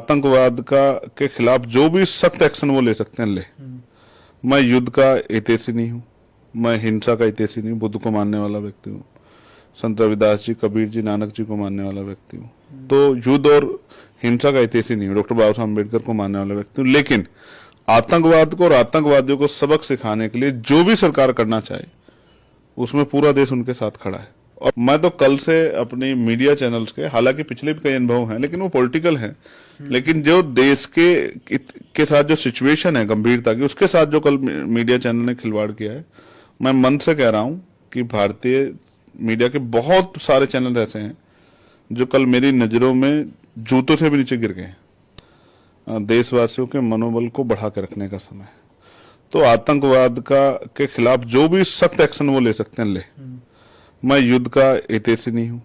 आतंकवाद का के खिलाफ जो भी सख्त एक्शन वो ले सकते हैं ले। मैं युद्ध का हितैषी नहीं हूँ, मैं हिंसा का हितैषी नहीं हूँ। बुद्ध को मानने वाला व्यक्ति हूँ, संत रविदास जी, कबीर जी, नानक जी को मानने वाला व्यक्ति हूँ। तो युद्ध और हिंसा का हितैषी नहीं हूँ। डॉक्टर बाबा साहब अम्बेडकर को मानने वाला व्यक्ति हूँ। लेकिन आतंकवाद को और आतंकवादियों को सबक सिखाने के लिए जो भी सरकार करना चाहे उसमें पूरा देश उनके साथ खड़ा है। और मैं तो कल से अपनी मीडिया चैनल्स के, हालांकि पिछले भी कई अनुभव हैं लेकिन वो पॉलिटिकल हैं, लेकिन जो देश के साथ जो सिचुएशन है गंभीरता की, उसके साथ जो कल मीडिया चैनल ने खिलवाड़ किया है, मैं मन से कह रहा हूं कि भारतीय मीडिया के बहुत सारे चैनल ऐसे हैं जो कल मेरी नजरों में जूतों से भी नीचे गिर गए। देशवासियों के मनोबल को बढ़ा के रखने का समय है। तो आतंकवाद के खिलाफ जो भी सख्त एक्शन वो ले सकते हैं ले। मैं युद्ध का हितैषी नहीं हूँ,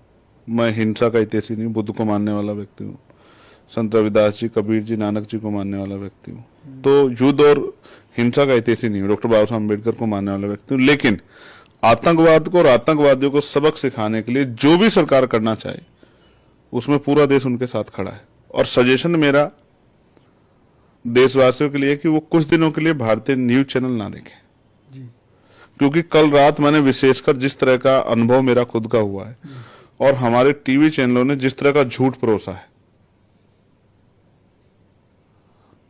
मैं हिंसा का हितैषी नहीं हूँ। बुद्ध को मानने वाला व्यक्ति हूँ, संत रविदास जी, कबीर जी, नानक जी को मानने वाला व्यक्ति हूँ। तो युद्ध और हिंसा का हितैषी नहीं हूँ। डॉक्टर बाबा साहब अम्बेडकर को मानने वाला व्यक्ति हूँ। लेकिन आतंकवाद को और आतंकवादियों को सबक सिखाने के लिए जो भी सरकार करना चाहे उसमें पूरा देश उनके साथ खड़ा है। और सजेशन मेरा देशवासियों के लिए कि वो कुछ दिनों के लिए भारतीय न्यूज चैनल ना देखें, क्योंकि कल रात मैंने विशेषकर जिस तरह का अनुभव मेरा खुद का हुआ है और हमारे टीवी चैनलों ने जिस तरह का झूठ परोसा है,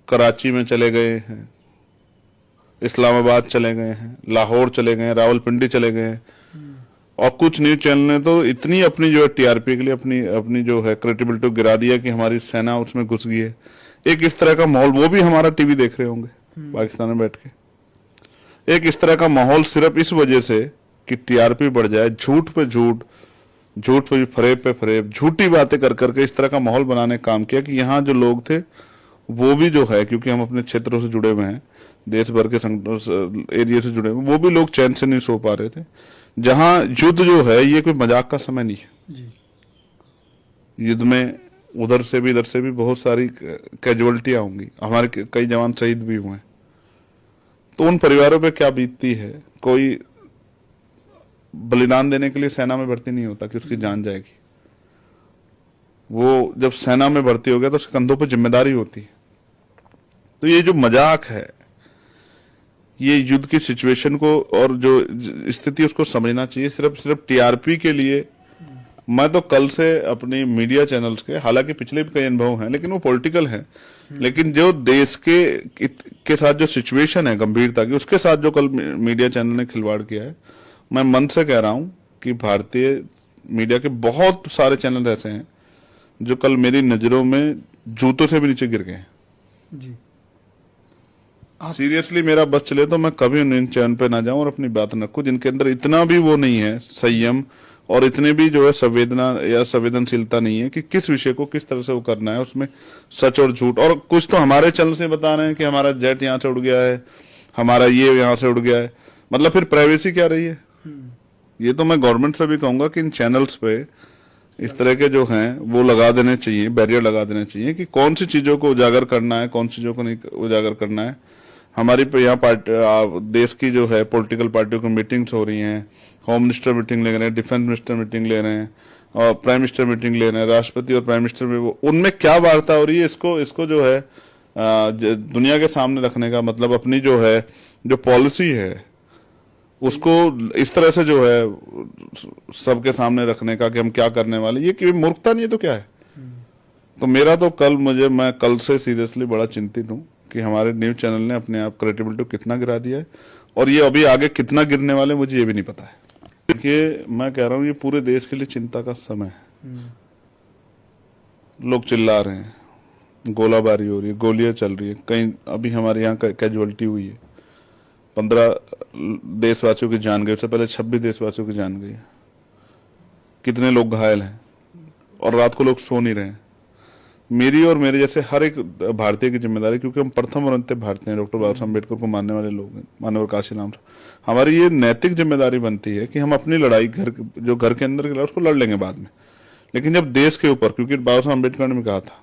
कराची में चले गए हैं, इस्लामाबाद चले गए हैं, लाहौर चले गए हैं, रावलपिंडी चले गए हैं, और कुछ न्यूज चैनल ने तो इतनी अपनी जो है टीआरपी के लिए अपनी जो है क्रेडिबिलिटी को गिरा दिया कि हमारी सेना उसमें घुस गई है। एक इस तरह का माहौल, वो भी हमारा टीवी देख रहे होंगे पाकिस्तान में बैठ के, एक इस तरह का माहौल सिर्फ इस वजह से कि टीआरपी बढ़ जाए, झूठ पे झूठ, झूठ पे फरेब पे फरेब, झूठी बातें कर करके इस तरह का माहौल बनाने का काम किया कि यहाँ जो लोग थे वो भी जो है, क्योंकि हम अपने क्षेत्रों से जुड़े हुए हैं, देश भर के एरिया से जुड़े हुए, वो भी लोग चैन से नहीं सो पा रहे थे। जहां युद्ध जो है ये कोई मजाक का समय नहीं है। युद्ध में उधर से भी इधर से भी बहुत सारी कैजुअलिटियां होंगी, हमारे कई जवान शहीद भी हुए हैं। तो उन परिवारों पे क्या बीतती है। कोई बलिदान देने के लिए सेना में भर्ती नहीं होता कि उसकी जान जाएगी। वो जब सेना में भर्ती हो गया तो उसके कंधों पर जिम्मेदारी होती है। तो ये जो मजाक है, ये युद्ध की सिचुएशन को और जो स्थिति उसको समझना चाहिए। सिर्फ टीआरपी के लिए मैं तो कल से अपनी मीडिया चैनल्स के, हालांकि पिछले भी कई अनुभव हैं लेकिन वो पॉलिटिकल हैं, लेकिन जो देश के साथ जो सिचुएशन है गंभीरता की, उसके साथ जो कल मीडिया चैनल ने खिलवाड़ किया है, मैं मन से कह रहा हूं कि भारतीय मीडिया के बहुत सारे चैनल ऐसे हैं जो कल मेरी नजरों में जूतों से भी नीचे गिर गए हैं। सीरियसली मेरा बस चले तो मैं कभी उन चैनल पे ना जाऊं और अपनी बात न रखूं जिनके अंदर इतना भी वो नहीं है संयम, और इतने भी जो है संवेदना या संवेदनशीलता नहीं है कि किस विषय को किस तरह से वो करना है, उसमें सच और झूठ। और कुछ तो हमारे चैनल से बता रहे हैं कि हमारा जेट यहाँ से उड़ गया है, हमारा ये यहाँ से उड़ गया है, मतलब फिर प्राइवेसी क्या रही है। ये तो मैं गवर्नमेंट से भी कहूंगा कि इन चैनल्स पे इस तरह के जो हैं वो लगा देने चाहिए, बैरियर लगा देने चाहिए कि कौन सी चीजों को उजागर करना है, कौन सी चीजों को नहीं उजागर करना है। हमारी पे यहाँ देश की जो है पॉलिटिकल पार्टियों की मीटिंग्स हो रही हैं, होम मिनिस्टर मीटिंग ले रहे हैं, डिफेंस मिनिस्टर मीटिंग ले रहे हैं, और प्राइम मिनिस्टर मीटिंग ले रहे हैं, राष्ट्रपति और प्राइम मिनिस्टर में उनमें क्या वार्ता हो रही है, इसको जो है दुनिया के सामने रखने का मतलब अपनी जो है जो पॉलिसी है उसको इस तरह से जो है सबके सामने रखने का कि हम क्या करने वाले, ये कि मूर्खता नहीं है तो क्या है। तो मेरा तो मैं कल से सीरियसली बड़ा चिंतित हूँ कि हमारे न्यूज चैनल ने अपने आप क्रेडिबिलिटी कितना गिरा दिया है, और ये अभी आगे कितना गिरने वाले मुझे ये भी नहीं पता है। देखिए मैं कह रहा हूँ ये पूरे देश के लिए चिंता का समय है। लोग चिल्ला रहे हैं, गोलाबारी हो रही है, गोलियां चल रही है, कहीं अभी हमारे यहाँ कैजुअलिटी हुई है, 15 देशवासियों की जान गई, उससे पहले 26 देशवासियों की जान गई है, कितने लोग घायल हैं, और रात को लोग सो नहीं रहे हैं। मेरी और मेरे जैसे हर एक भारतीय की जिम्मेदारी, क्योंकि हम प्रथम और अंतिम भारतीय हैं, डॉक्टर बाबा साहब अम्बेडकर को मानने वाले लोग हैं, मानवर काशी नाम से, हमारी ये नैतिक जिम्मेदारी बनती है कि हम अपनी लड़ाई घर के अंदर की लड़ाई उसको लड़ लेंगे बाद में, लेकिन जब देश के ऊपर, क्योंकि बाबा साहब अम्बेडकर ने भी कहा था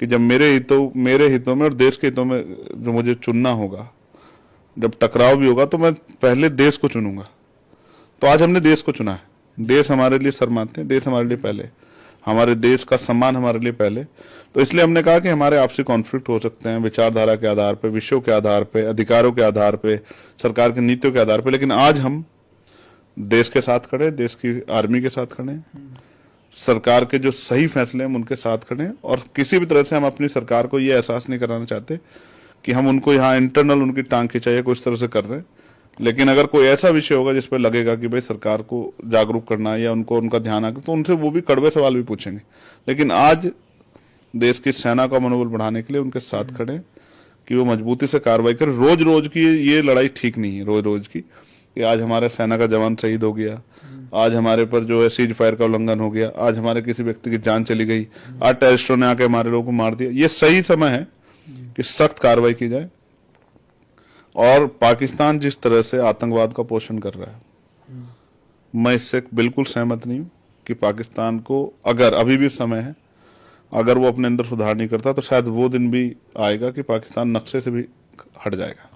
कि जब मेरे हितों में और देश के हितों में जो मुझे चुनना होगा, जब टकराव भी होगा तो मैं पहले देश को चुनूंगा। तो आज हमने देश को चुना है, देश हमारे लिए शर्माते हैं, देश हमारे लिए पहले। हमारे देश का सम्मान हमारे लिए पहले। तो इसलिए हमने कहा कि हमारे आपसी कॉन्फ्लिक्ट हो सकते हैं विचारधारा के आधार पे, विषयों के आधार पे, अधिकारों के आधार पे, सरकार की नीतियों के आधार पे, लेकिन आज हम देश के साथ खड़े, देश की आर्मी के साथ खड़े, सरकार के जो सही फैसले हैं उनके साथ खड़े हैं, और किसी भी तरह से हम अपनी सरकार को ये एहसास नहीं कराना चाहते कि हम उनको यहाँ इंटरनल उनकी टांग खिंचाई कुछ तरह से कर रहे हैं। लेकिन अगर कोई ऐसा विषय होगा जिस पर लगेगा कि भाई सरकार को जागरूक करना है या उनको उनका ध्यान आगे, तो उनसे वो भी कड़वे सवाल भी पूछेंगे। लेकिन आज देश की सेना का मनोबल बढ़ाने के लिए उनके साथ खड़े कि वो मजबूती से कार्रवाई करे। रोज रोज की ये लड़ाई ठीक नहीं है, रोज रोज की कि आज हमारे सेना का जवान शहीद हो गया, आज हमारे पर जो है सीज फायर का उल्लंघन हो गया, आज हमारे किसी व्यक्ति की जान चली गई, आज टेररिस्टों ने आके हमारे लोगों को मार दिया। ये सही समय है कि सख्त कार्रवाई की जाए। और पाकिस्तान जिस तरह से आतंकवाद का पोषण कर रहा है, मैं इससे बिल्कुल सहमत नहीं हूं कि पाकिस्तान को, अगर अभी भी समय है, अगर वो अपने अंदर सुधार नहीं करता तो शायद वो दिन भी आएगा कि पाकिस्तान नक्शे से भी हट जाएगा।